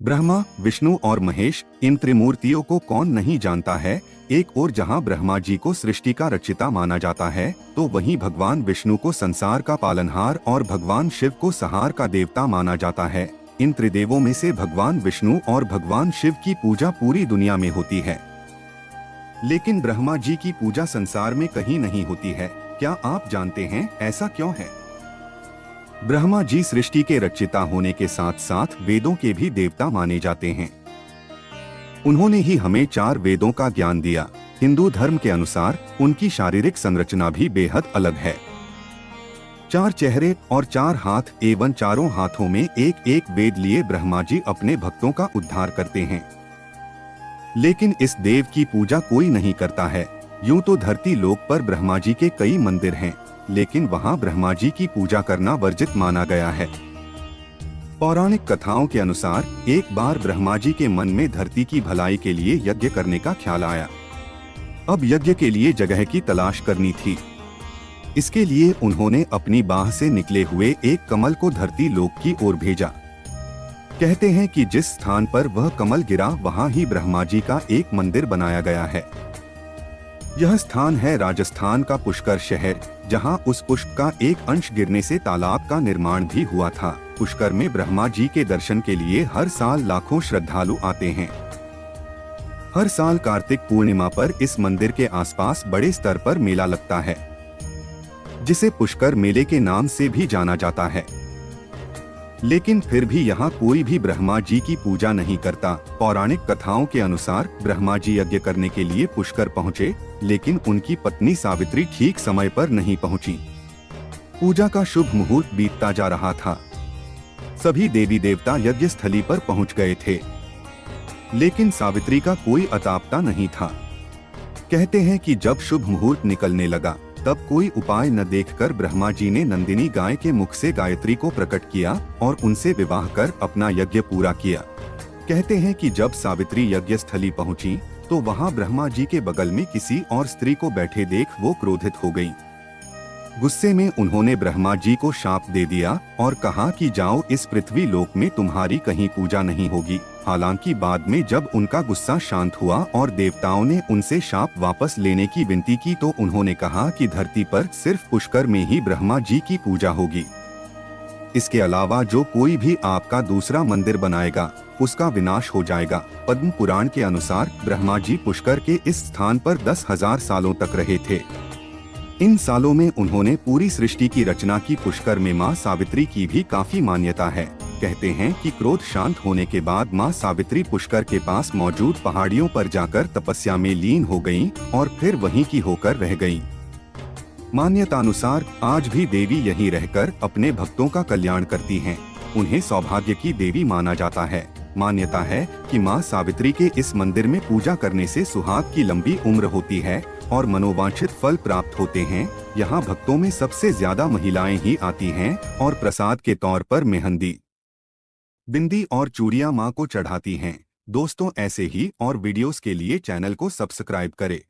ब्रह्मा, विष्णु और महेश, इन त्रिमूर्तियों को कौन नहीं जानता है। एक ओर जहां ब्रह्मा जी को सृष्टि का रचयिता माना जाता है, तो वहीं भगवान विष्णु को संसार का पालनहार और भगवान शिव को संहार का देवता माना जाता है। इन त्रिदेवों में से भगवान विष्णु और भगवान शिव की पूजा पूरी दुनिया में होती है, लेकिन ब्रह्मा जी की पूजा संसार में कहीं नहीं होती है। क्या आप जानते हैं ऐसा क्यों है? ब्रह्मा जी सृष्टि के रचयिता होने के साथ साथ वेदों के भी देवता माने जाते हैं। उन्होंने ही हमें 4 वेदों का ज्ञान दिया। हिंदू धर्म के अनुसार उनकी शारीरिक संरचना भी बेहद अलग है। 4 चेहरे और 4 हाथ एवं चारों हाथों में एक एक वेद लिए ब्रह्मा जी अपने भक्तों का उद्धार करते हैं। लेकिन इस देव की पूजा कोई नहीं करता है। यूं तो धरती लोक पर ब्रह्मा जी के कई मंदिर हैं, लेकिन वहां ब्रह्मा जी की पूजा करना वर्जित माना गया है। पौराणिक कथाओं के अनुसार एक बार ब्रह्मा जी के मन में धरती की भलाई के लिए यज्ञ करने का ख्याल आया। अब यज्ञ के लिए जगह की तलाश करनी थी। इसके लिए उन्होंने अपनी बाह से निकले हुए एक कमल को धरती लोक की ओर भेजा। कहते हैं कि जिस स्थान पर वह कमल गिरा, वहां ही ब्रह्मा जी का एक मंदिर बनाया गया है। यह स्थान है राजस्थान का पुष्कर शहर, जहां उस पुष्प का एक अंश गिरने से तालाब का निर्माण भी हुआ था। पुष्कर में ब्रह्मा जी के दर्शन के लिए हर साल लाखों श्रद्धालु आते हैं। हर साल कार्तिक पूर्णिमा पर इस मंदिर के आसपास बड़े स्तर पर मेला लगता है, जिसे पुष्कर मेले के नाम से भी जाना जाता है। लेकिन फिर भी यहाँ कोई भी ब्रह्मा जी की पूजा नहीं करता। पौराणिक कथाओं के अनुसार ब्रह्मा जी यज्ञ करने के लिए पुष्कर पहुँचे, लेकिन उनकी पत्नी सावित्री ठीक समय पर नहीं पहुँची। पूजा का शुभ मुहूर्त बीतता जा रहा था। सभी देवी देवता यज्ञ स्थली पर पहुँच गए थे, लेकिन सावित्री का कोई अता पता नहीं था। कहते हैं कि जब शुभ मुहूर्त निकलने लगा, तब कोई उपाय न देखकर ब्रह्मा जी ने नंदिनी गाय के मुख से गायत्री को प्रकट किया और उनसे विवाह कर अपना यज्ञ पूरा किया। कहते हैं कि जब सावित्री यज्ञ स्थली पहुंची, तो वहां ब्रह्मा जी के बगल में किसी और स्त्री को बैठे देख वो क्रोधित हो गईं। गुस्से में उन्होंने ब्रह्मा जी को शाप दे दिया और कहा कि जाओ, इस पृथ्वी लोक में तुम्हारी कहीं पूजा नहीं होगी। हालांकि बाद में जब उनका गुस्सा शांत हुआ और देवताओं ने उनसे शाप वापस लेने की विनती की, तो उन्होंने कहा कि धरती पर सिर्फ पुष्कर में ही ब्रह्मा जी की पूजा होगी। इसके अलावा जो कोई भी आपका दूसरा मंदिर बनाएगा, उसका विनाश हो जाएगा। पद्म पुराण के अनुसार ब्रह्मा जी पुष्कर के इस स्थान पर 10,000 सालों तक रहे थे। इन सालों में उन्होंने पूरी सृष्टि की रचना की। पुष्कर में मां सावित्री की भी काफी मान्यता है। कहते हैं कि क्रोध शांत होने के बाद मां सावित्री पुष्कर के पास मौजूद पहाड़ियों पर जाकर तपस्या में लीन हो गईं और फिर वहीं की होकर रह गईं। मान्यतानुसार आज भी देवी यहीं रहकर अपने भक्तों का कल्याण करती हैं। उन्हें सौभाग्य की देवी माना जाता है। मान्यता है कि मां सावित्री के इस मंदिर में पूजा करने से सुहाग की लंबी उम्र होती है और मनोवांछित फल प्राप्त होते हैं। यहाँ भक्तों में सबसे ज्यादा महिलाएं ही आती हैं और प्रसाद के तौर पर मेहंदी, बिंदी और चूड़ियां मां को चढ़ाती हैं। दोस्तों, ऐसे ही और वीडियोस के लिए चैनल को सब्सक्राइब करें।